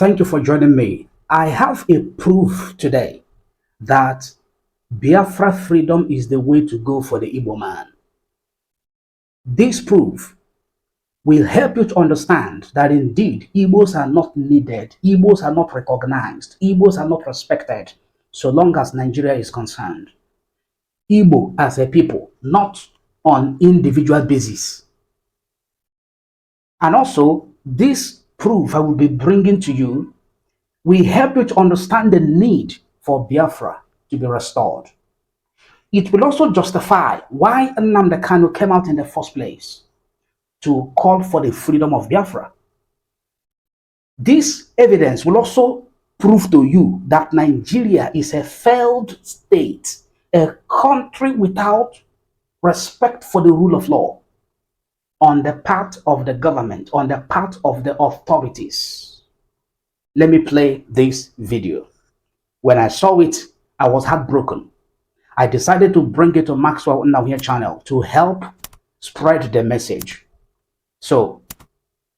Thank you for joining me. I have a proof today that Biafra freedom is the way to go for the Igbo man. This proof will help you to understand that indeed Igbos are not needed, Igbos are not recognized, Igbos are not respected so long as Nigeria is concerned. Igbo as a people, not on individual basis. And also, this proof I will be bringing to you will help you to understand the need for Biafra to be restored. It will also justify why Nnamdi Kanu came out in the first place to call for the freedom of Biafra. This evidence will also prove to you that Nigeria is a failed state, a country without respect for the rule of law on the part of the government, on the part of the authorities. Let me play this video. When I saw it, I was heartbroken. I decided to bring it to Maxwell Nnawuihe channel to help spread the message. So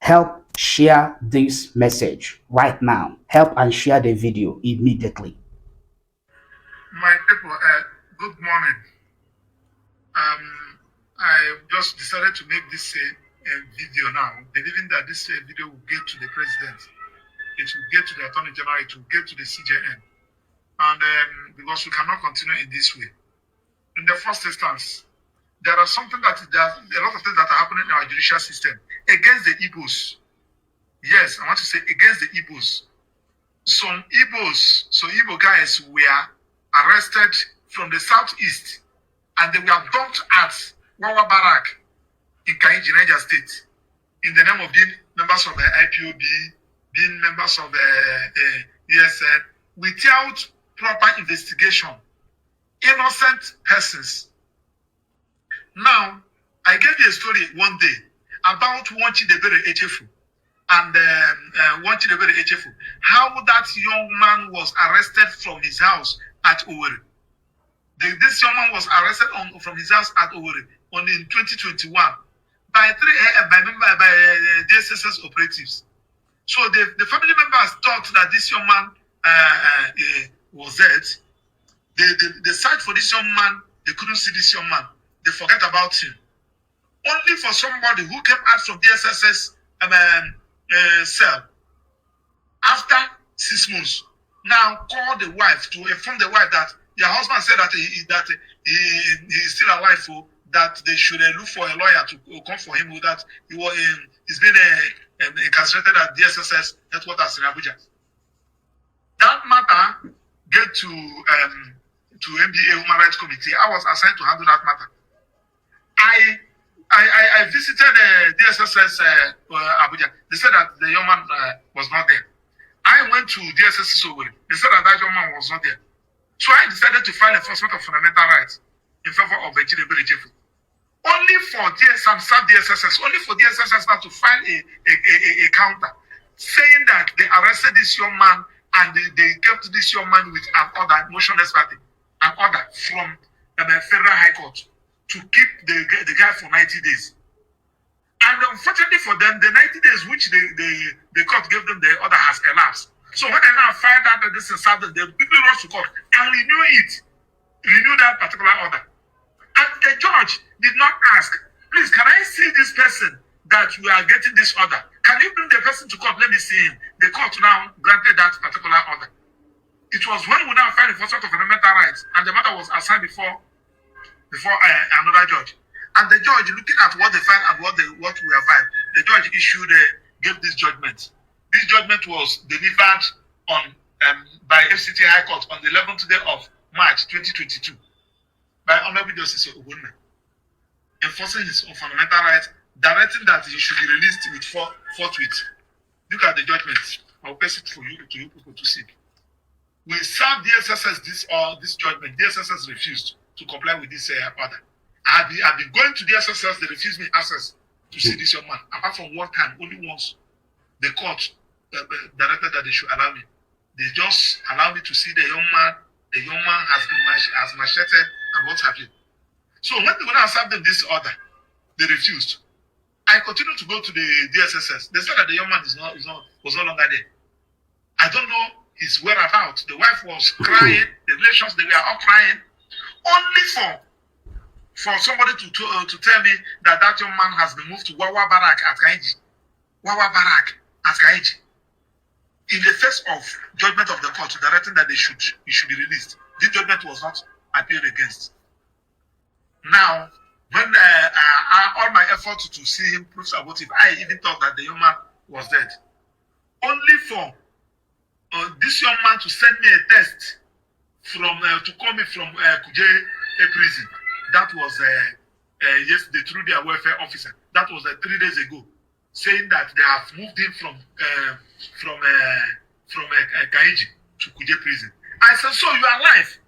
help share this message right now. Help and share the video immediately. My people, good morning. I just decided to make this video now, believing that this video will get to the president, it will get to the attorney general, it will get to the CJN, and because we cannot continue in this way. In the first instance, there are something that there's a lot of things that are happening in our judicial system against the Igbos. Yes, I want to say against the Igbos. Some Igbo guys were arrested from the southeast, and they were dumped at Wawa Barracks in Niger State in the name of being members of the IPOB, being members of the ESN, without proper investigation. Innocent persons. Now, I gave you a story one day about Wanchidebere Echefu and Wanchidebere Echefu, how that young man was arrested from his house at Owerri. This young man was arrested from his house at Owerri in 2021 by DSSS operatives. So the family members thought that this young man was dead. They searched for this young man. They couldn't see this young man. They forget about him. Only for somebody who came out from DSSS cell after 6 months now called the wife to inform the wife that their husband said that he is still alive, for that they should look for a lawyer to come for him, that he's been incarcerated at DSSS headquarters in Abuja. That matter get to MBA Human Rights Committee. I was assigned to handle that matter. I visited DSSS Abuja. They said that the young man was not there. I went to DSSS Owerri. They said that young man was not there. So I decided to file enforcement of fundamental rights in favor of Wanchidebere Echefu. Only for DSSS, only for DSSS now to file a counter saying that they arrested this young man and they kept this young man with an order, motionless party, an order from the Federal High Court to keep the guy for 90 days. And unfortunately for them, the 90 days which the court gave them, the order has elapsed. So when they now find out that this is something, they quickly rush to court and renew that particular order. And the judge did not ask, please, can I see this person that you are getting this order? Can you bring the person to court? Let me see him. The court now granted that particular order. It was when we now filed enforcement of fundamental rights, and the matter was assigned before another judge. And the judge, looking at what they filed and what we have filed, the judge gave this judgment. This judgment was delivered by FCT High Court on the 11th day of March 2022 by Honorable Justice Ogunna, enforcing his own fundamental rights, directing that he should be released with forthwith. Look at the judgment. I'll pass it for you people to see. We served DSSS this judgment. DSSS refused to comply with this order. I've been going to DSSS. They refused me access to see this young man. Apart from one time, only once, the court directed that they should allow me. They just allow me to see the young man. The young man has macheted and what have you. So when I served them this order, they refused. I continued to go to the DSSS. They said that the young man was no longer there. I don't know his whereabouts. The wife was crying. The relations, they were all crying. Only for somebody to tell me that that young man has been moved to Wawa Barracks at Kaiji. Wawa Barracks at Kaiji. In the face of judgment of the court, directing that he should be released. This judgment was not appealed against. Now, when all my efforts to see him proves abortive, I even thought that the young man was dead. Only for this young man to send me a text to call me from Kuje prison. That was yesterday through their welfare officer. That was 3 days ago, saying that they have moved him from Kaiji to Kuje prison. I said, so you are alive?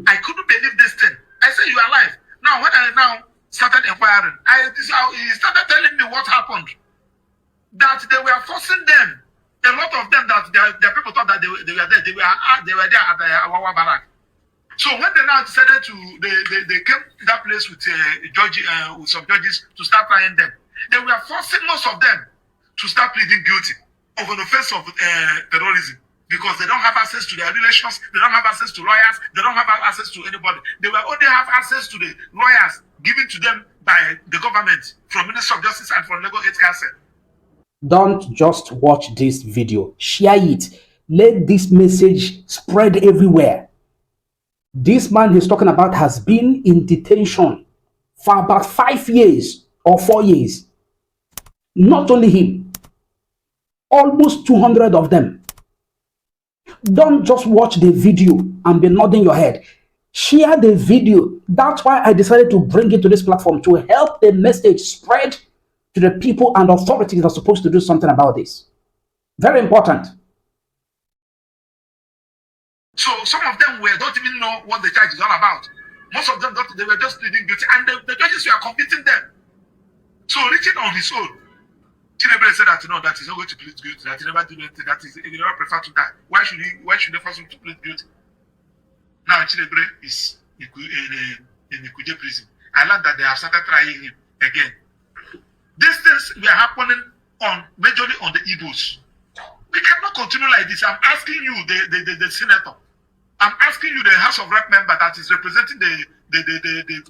I couldn't believe this thing. I said, you are alive. Now, when I now started inquiring, he started telling me what happened. That they were forcing them. A lot of them, that their people thought that they were there. They were there at the Wawa Barracks. So when they now decided they came to that place with with some judges to start trying them. They were forcing most of them to start pleading guilty of an offense of terrorism, because they don't have access to their relations, they don't have access to lawyers, they don't have access to anybody. They will only have access to the lawyers given to them by the government, from Minister of Justice and from Lagos State Council. Don't just watch this video, share it. Let this message spread everywhere. This man he's talking about has been in detention for about 5 years or 4 years. Not only him, almost 200 of them. Don't just watch the video and be nodding your head. Share the video. That's why I decided to bring it to this platform, to help the message spread to the people and authorities that are supposed to do something about this. Very important. So some of them don't even know what the charge is all about. Most of them they were just pleading guilty, and the judges were convicting them. So reaching on his own, Tinubu said that that he's not going to plead guilty, that he never did anything, that he never prefer to die. Why should they force him to plead guilty? Now Tinubu is in the Kuje prison. I learned that they have started trying him again. These things were happening majorly on the Igbos. We cannot continue like this. I'm asking you, the senator. I'm asking you, the House of Rep member that is representing the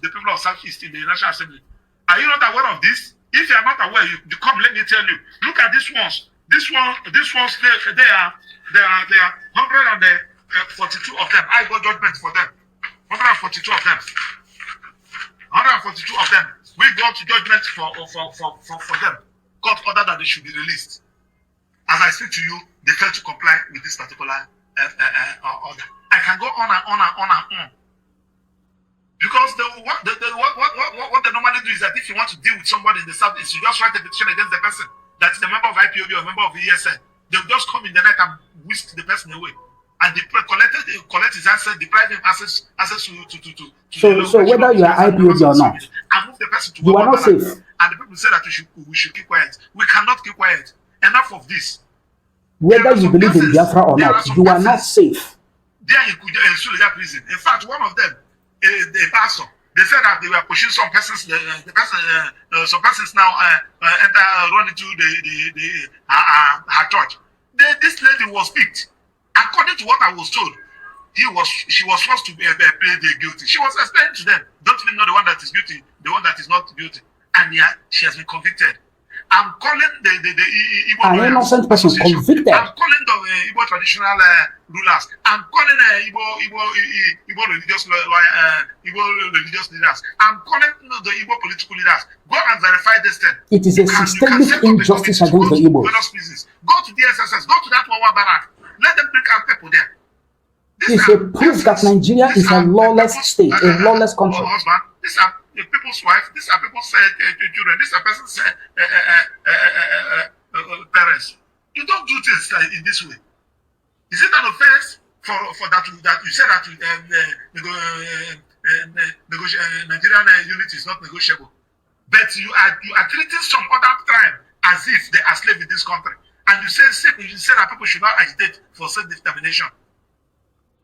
people of Southeast in the National Assembly. Are you not aware of this? If you are not aware, you come. Let me tell you. Look at these ones. These ones. They are 142 of them. I got judgment for them. 142 of them. 142 of them. We got judgment for them. Court ordered that they should be released. As I speak to you, they failed to comply with this particular order. I can go on and on and on and on. Because what they normally do is that if you want to deal with somebody in the South, is you just write a petition against the person that is a member of IPOB or a member of the ESN. They'll just come in the night and whisk the person away. And they collect his access, deprive him access to So whether you are IPOB or not, and move the person to you are not safe. And the people say that we should keep quiet. We cannot keep quiet. Enough of this. Whether you believe in Biafra or not, you are not safe. They are in Suleja prison. In fact, one of them, the pastor, they said that they were pushing some persons. Some persons now run into her church. This lady was picked. According to what I was told, she was forced to plead guilty. She was explaining to them, don't even know the one that is guilty, the one that is not guilty, and yet she has been convicted. I'm calling the Igbo an innocent person convicted. I'm calling the Igbo traditional rulers. I'm calling Igbo religious leaders. I'm calling the Igbo political leaders. Go and verify this thing. It is a systemic injustice against the Igbos. Go to the SSS. Go to that Wawa Barracks. Let them bring out people there. It's a proof that Nigeria is a lawless state, a lawless country. These are people's wives, these are people's children, these are person's parents. You don't do things in this way. Is it an offense for that you said that Nigerian unity is not negotiable? But you are treating some other tribe as if they are slaves in this country. And you say that people should not agitate for self-determination.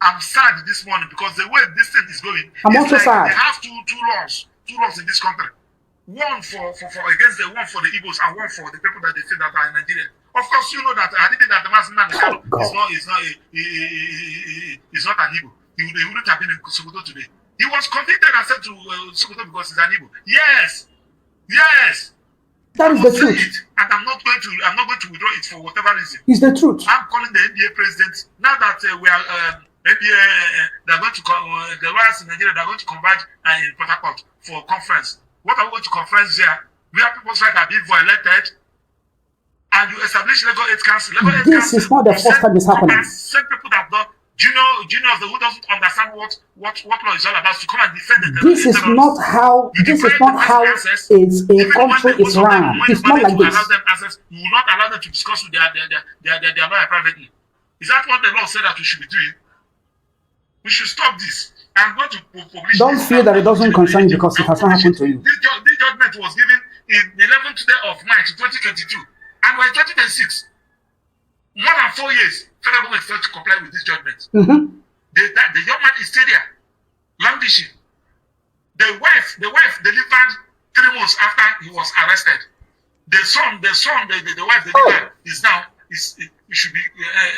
I'm sad this morning because the way this thing is going, I'm also sad. They have two laws in this country. One for against the one for the Igbos and one for the people that they say that are in Nigeria. Of course, you know that I didn't that the Mazi Nnamdi Kanu is not an Igbo. He wouldn't have been in Sokoto today. He was convicted and sent to Sokoto because he's an Igbo. Yes, yes. That is the truth. And I'm not going to withdraw it for whatever reason. It's the truth. I'm calling the NBA president now that we are NBA. They're going to the lawyers in Nigeria. They're going to converge in Port Harcourt for a conference. What are we going to conference there? Where people's rights are being violated, and you establish legal aid council. This is not the first time it's happening. Send people that don't junior who doesn't understand what law is all about to come and defend the This is not how a country is run. It's not like this. You will not allow them to discuss with their lawyer privately. Is that what the law said that we should be doing? We should stop this. I'm going to publish. Don't feel that it doesn't concern you because it has not happened to you. This judgment was given in the 11th day of March 2022, and we're in 2026. More than 4 years, federal government failed to comply with this judgment. The young man is still there, languishing. The wife delivered 3 months after he was arrested. The wife delivered he should be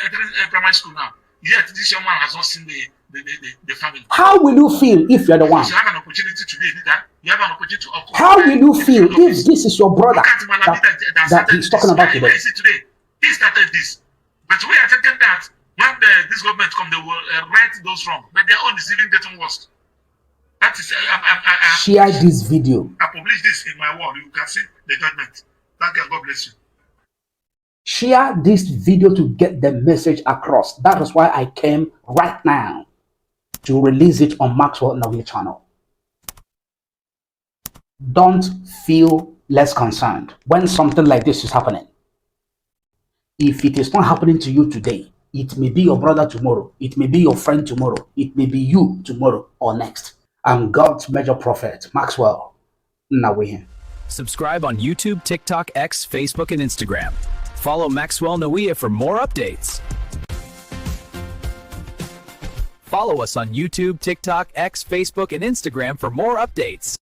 entering primary school now. Yet this young man has not seen the family. How will you feel if you're the one? You have an opportunity to be a leader. You have an opportunity to. How will you feel if this is your brother that he's talking about today? Today, he started this. But we are thinking that when this government come, they will right those wrong. But their own is even getting worse. That is, share this video. I published this in my wall. You can see the judgment. Thank you. God bless you. Share this video to get the message across. That is why I came right now to release it on Maxwell Nnawuihe channel. Don't feel less concerned when something like this is happening. If it is not happening to you today, it may be your brother tomorrow, it may be your friend tomorrow, it may be you tomorrow or next. I'm God's major prophet, Maxwell Nnawuihe. Subscribe on YouTube, TikTok, X, Facebook, and Instagram. Follow Maxwell Nnawuihe for more updates. Follow us on YouTube, TikTok, X, Facebook, and Instagram for more updates.